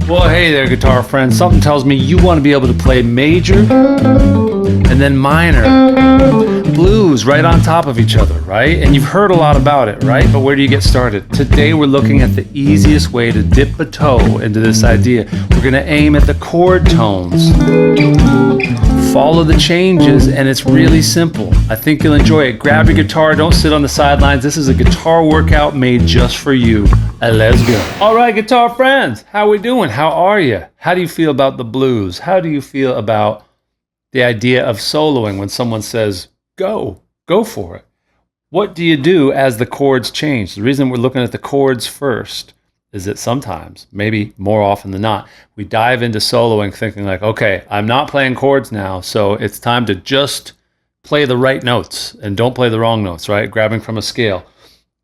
Well, hey there, guitar friends. Something tells me you want to be able to play major and then minor blues right on top of each other, right? And you've heard a lot about it, right? But where do you get started? Today we're looking at the easiest way to dip a toe into this idea. We're going to aim at the chord tones. Follow the changes, and it's really simple. I think you'll enjoy it. Grab your guitar, don't sit on the sidelines. This is a guitar workout made just for you. Let's go. All right, guitar friends, how we doing? How are you? How do you feel about the blues? How do you feel about the idea of soloing when someone says, go for it? What do you do as the chords change? The reason we're looking at the chords first is that sometimes, maybe more often than not, we dive into soloing thinking like, okay, I'm not playing chords now, so it's time to just play the right notes and don't play the wrong notes, right? Grabbing from a scale.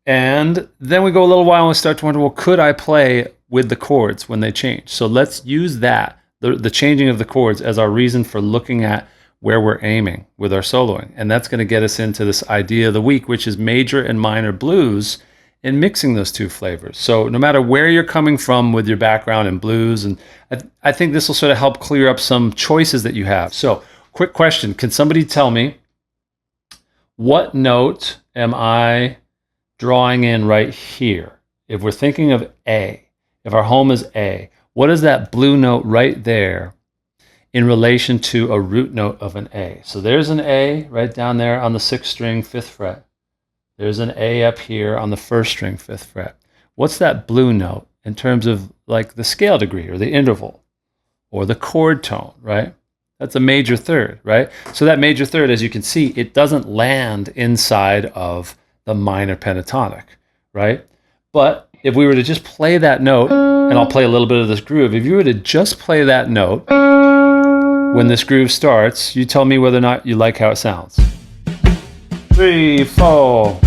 And then we go a little while and we start to wonder, well, could I play with the chords when they change? So let's use that, the changing of the chords, as our reason for looking at where we're aiming with our soloing. And that's going to get us into this idea of the week, which is major and minor blues, and mixing those two flavors. So no matter where you're coming from with your background in blues, and I think this will sort of help clear up some choices that you have. So quick question, can somebody tell me what note am I drawing in right here? If we're thinking of A, if our home is A, what is that blue note right there in relation to a root note of an A? So there's an A right down there on the 6th string, 5th fret. There's an A up here on the 1st string, 5th fret. What's that blue note in terms of like the scale degree or the interval or the chord tone, right? That's a major third, right? So that major third, as you can see, it doesn't land inside of the minor pentatonic, right? But if we were to just play that note, and I'll play a little bit of this groove, if you were to just play that note when this groove starts, you tell me whether or not you like how it sounds. 3, 4.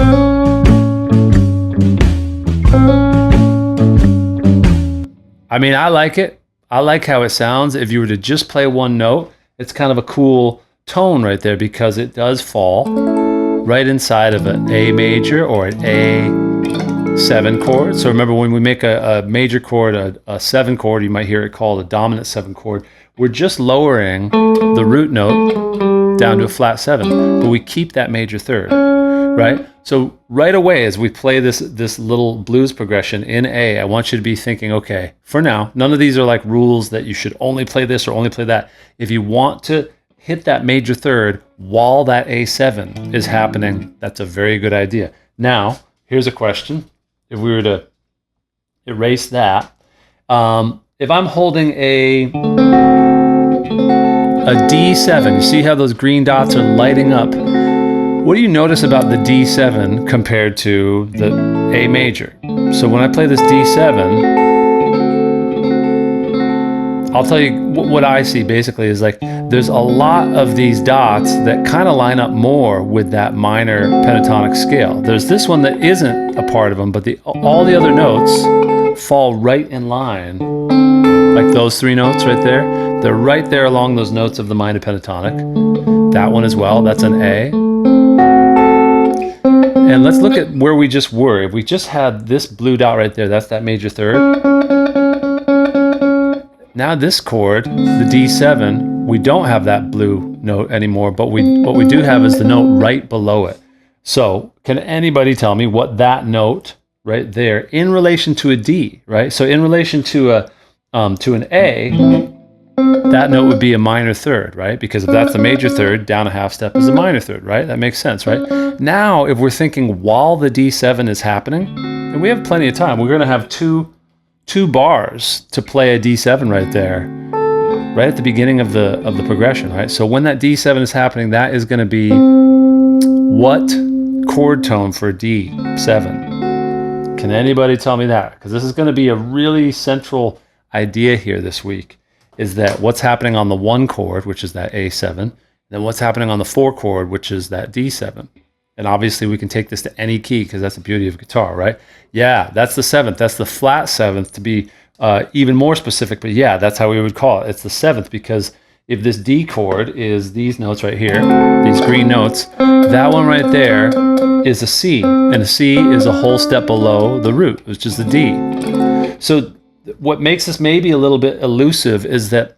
I mean, I like it. I like how it sounds. If you were to just play one note, it's kind of a cool tone right there because it does fall right inside of an A major or an A7 chord. So remember, when we make a major chord, a 7 chord, you might hear it called a dominant 7 chord. We're just lowering the root note down to a flat 7, but we keep that major third, right? So right away, as we play this little blues progression in A, I want you to be thinking, okay, for now, none of these are like rules that you should only play this or only play that. If you want to hit that major third while that A7 is happening, that's a very good idea. Now, here's a question. If we were to erase that, if I'm holding a D7, you see how those green dots are lighting up? What do you notice about the D7 compared to the A major? So when I play this D7, I'll tell you what I see basically is like there's a lot of these dots that kind of line up more with that minor pentatonic scale. There's this one that isn't a part of them, but all the other notes fall right in line, like those 3 notes right there. They're right there along those notes of the minor pentatonic. That one as well, that's an A. And let's look at where we just were. If we just had this blue dot right there, that's that major third. Now this chord, the D7, we don't have that blue note anymore, but what we do have is the note right below it. So can anybody tell me what that note right there in relation to a D, right? So in relation to an A, that note would be a minor third, right? Because if that's the major third, down a half step is a minor third, right? That makes sense, right? Now, if we're thinking while the D7 is happening, and we have plenty of time, we're going to have two bars to play a D7 right there, right at the beginning of the progression, right? So when that D7 is happening, that is going to be what chord tone for D7? Can anybody tell me that? Because this is going to be a really central idea here this week, is that what's happening on the 1 chord, which is that A7, and then what's happening on the 4 chord, which is that D7. And obviously we can take this to any key because that's the beauty of guitar, right? Yeah, that's the 7th. That's the flat 7th to be even more specific, but yeah, that's how we would call it. It's the 7th because if this D chord is these notes right here, these green notes, that one right there is a C, and a C is a whole step below the root, which is the D. So what makes this maybe a little bit elusive is that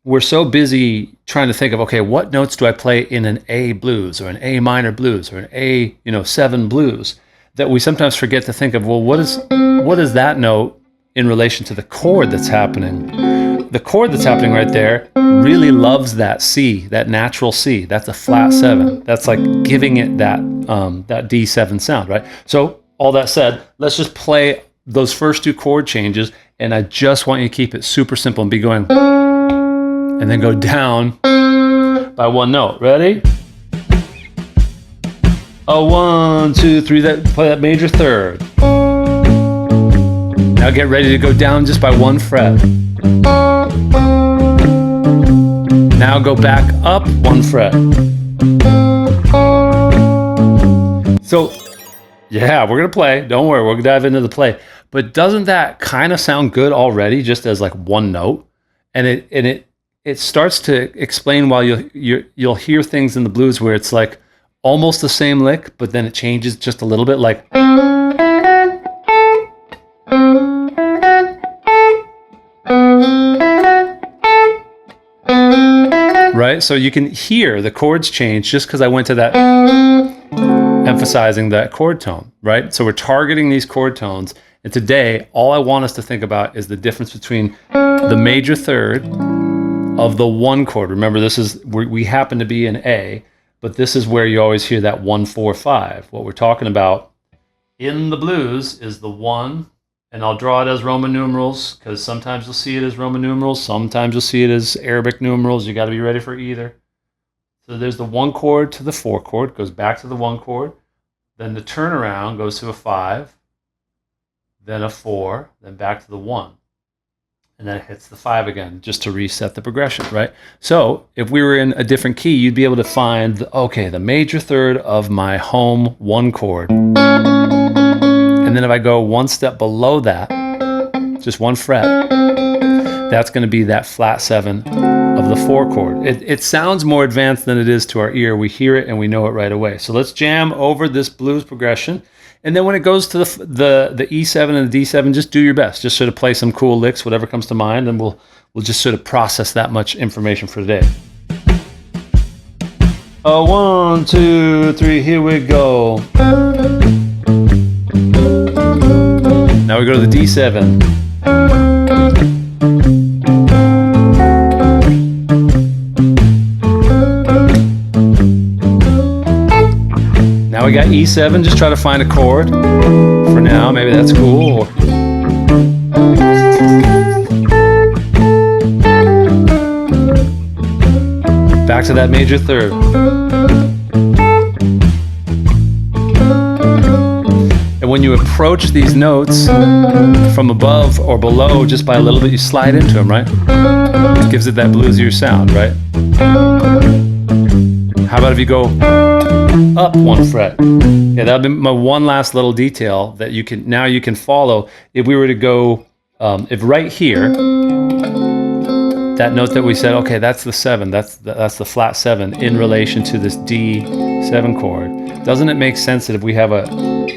we're so busy trying to think of, okay, what notes do I play in an A blues or an A minor blues or an A, 7 blues, that we sometimes forget to think of, well, what is that note in relation to the chord that's happening? The chord that's happening right there really loves that C, that natural C. That's a flat 7. That's like giving it that D7 sound, right? So all that said, let's just play those first 2 chord changes, and I just want you to keep it super simple and be going, and then go down by 1 note. Ready? A 1, 2, 3. Play that major third. Now get ready to go down just by 1 fret. Now go back up 1 fret. So, yeah, we're gonna play. Don't worry, we're gonna dive into the play. But doesn't that kind of sound good already, just as like 1 note? And it starts to explain why you'll hear things in the blues where it's like almost the same lick, but then it changes just a little bit, like. Right? So you can hear the chords change just because I went to that, emphasizing that chord tone, right? So we're targeting these chord tones. And today, all I want us to think about is the difference between the major third of the 1 chord. Remember, we happen to be in A, but this is where you always hear that 1, 4, 5. What we're talking about in the blues is the 1, and I'll draw it as Roman numerals because sometimes you'll see it as Roman numerals, sometimes you'll see it as Arabic numerals. You got to be ready for either. So there's the 1 chord to the 4 chord, goes back to the 1 chord. Then the turnaround goes to a 5, then a 4, then back to the 1. And then it hits the 5 again, just to reset the progression, right? So if we were in a different key, you'd be able to find, the major third of my home 1 chord. And then if I go 1 step below that, just 1 fret, that's going to be that flat 7 of the 4 chord. It sounds more advanced than it is to our ear. We hear it and we know it right away. So let's jam over this blues progression. And then when it goes to the E7 and the D7, just do your best. Just sort of play some cool licks, whatever comes to mind, and we'll just sort of process that much information for today. 1, 2, 3, here we go. Now we go to the D7. Now we got E7, just try to find a chord for now, maybe that's cool. Back to that major third. And when you approach these notes from above or below, just by a little bit, you slide into them, right? It gives it that bluesier sound, right? How about if you go up 1 fret? Yeah, that would be my one last little detail that you can follow. If we were to go, if right here, that note that we said, okay, that's the 7, that's the flat 7 in relation to this D7 chord. Doesn't it make sense that if we have an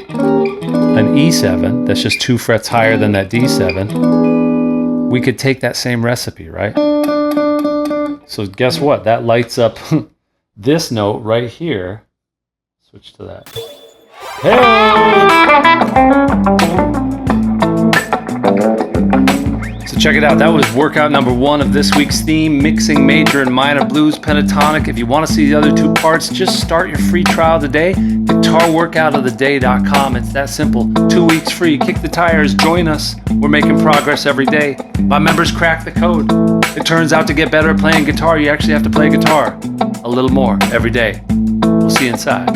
E7 that's just 2 frets higher than that D7, we could take that same recipe, right? So guess what? That lights up this note right here. Switch to that. Hey! So check it out. That was workout number 1 of this week's theme, mixing major and minor blues pentatonic. If you want to see the other 2 parts, just start your free trial today. GuitarWorkoutOfTheDay.com. It's that simple. 2 weeks free. Kick the tires. Join us. We're making progress every day. My members crack the code. It turns out to get better at playing guitar, you actually have to play guitar a little more every day. We'll see you inside.